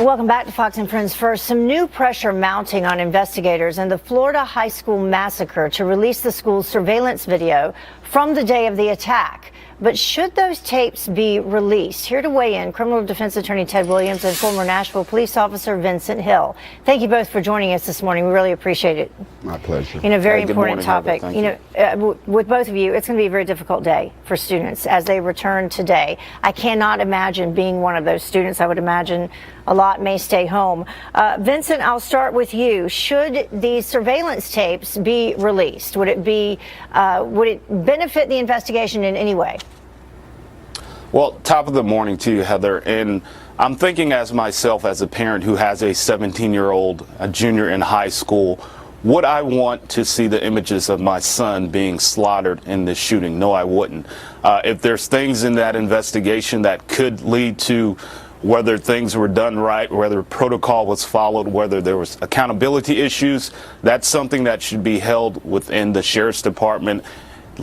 Welcome back to Fox and Friends. First, some new pressure mounting on investigators in the Florida high school massacre to release the school's surveillance video from the day of the attack. But should those tapes be released? Here to weigh in, criminal defense attorney Ted Williams and former Nashville police officer Vincent Hill. Thank you both for joining us this morning. We really appreciate it. My pleasure. Very important topic. With both of you, it's going to be a very difficult day for students as they return today. I cannot imagine being one of those students. I would imagine a lot may stay home. Vincent, I'll start with you. Should these surveillance tapes be released? Would it benefit the investigation in any way? Well, top of the morning to you, Heather. And I'm thinking as myself, as a parent who has a 17-year-old, a junior in high school, would I want to see the images of my son being slaughtered in this shooting? No, I wouldn't. If there's things in that investigation that could lead to whether things were done right, whether protocol was followed, whether there was accountability issues, that's something that should be held within the sheriff's department,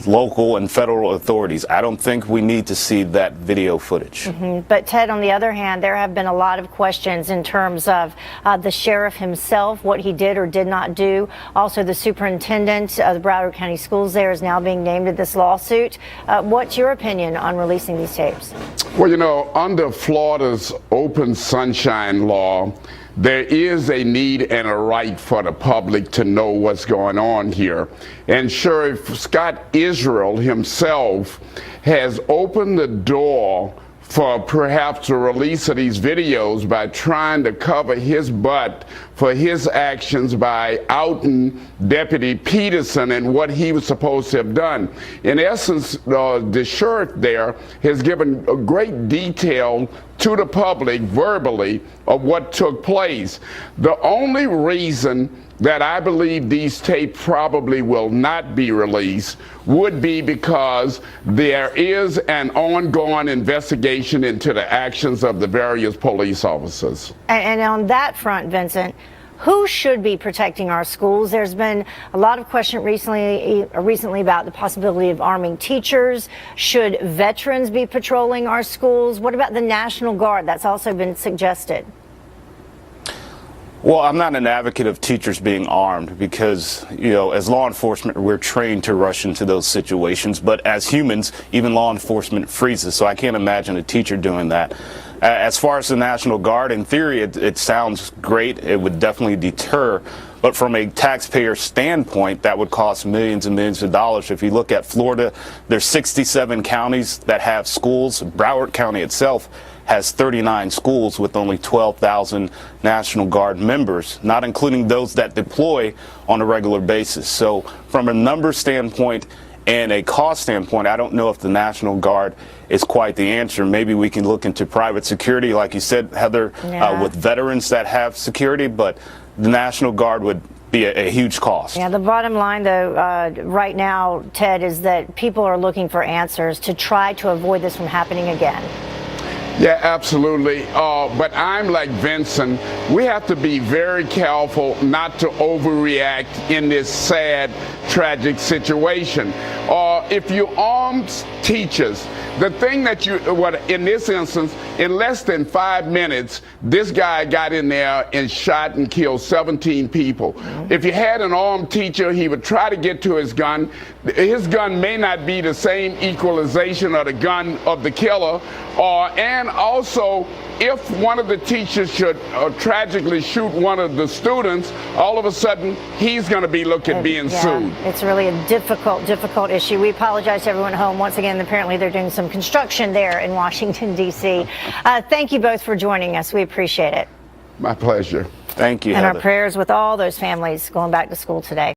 local and federal authorities. I don't think we need to see that video footage. But Ted, on the other hand, there have been a lot of questions in terms of the sheriff himself, what he did or did not do. Also, the superintendent of the Broward County Schools there is now being named in this lawsuit. What's your opinion on releasing these tapes? Well, under Florida's open sunshine law, there is a need and a right for the public to know what's going on here. And Sheriff Scott Israel himself has opened the door for perhaps the release of these videos by trying to cover his butt for his actions by outing Deputy Peterson and what he was supposed to have done. In essence, the sheriff there has given a great detail to the public verbally of what took place. The only reason that I believe these tapes probably will not be released would be because there is an ongoing investigation into the actions of the various police officers. And on that front, Vincent, who should be protecting our schools? There's been a lot of question recently about the possibility of arming teachers. Should veterans be patrolling our schools? What about the National Guard? That's also been suggested. Well, I'm not an advocate of teachers being armed because, as law enforcement, we're trained to rush into those situations. But as humans, even law enforcement freezes. So I can't imagine a teacher doing that. As far as the National Guard, in theory, it sounds great. It would definitely deter. But from a taxpayer standpoint, that would cost millions and millions of dollars. If you look at Florida, there's 67 counties that have schools. Broward County itself has 39 schools with only 12,000 National Guard members, not including those that deploy on a regular basis. So from a number standpoint and a cost standpoint, I don't know if the National Guard is quite the answer. Maybe we can look into private security, like you said, Heather, with veterans that have security, but the National Guard would be a huge cost. Yeah, the bottom line, though, right now, Ted, is that people are looking for answers to try to avoid this from happening again. Yeah, absolutely. But I'm like Vincent. We have to be very careful not to overreact in this sad, tragic situation. If you arm teachers, the thing that in this instance, in less than 5 minutes, this guy got in there and shot and killed 17 people. If you had an armed teacher, he would try to get to his gun. His gun may not be the same equalization of the gun of the killer, and also, if one of the teachers should tragically shoot one of the students, all of a sudden, he's going to be being sued. It's really a difficult issue. We apologize to everyone at home. Once again, apparently they're doing some construction there in Washington, D.C. Thank you both for joining us. We appreciate it. My pleasure. Thank you, And Heather. our prayers with all those families going back to school today.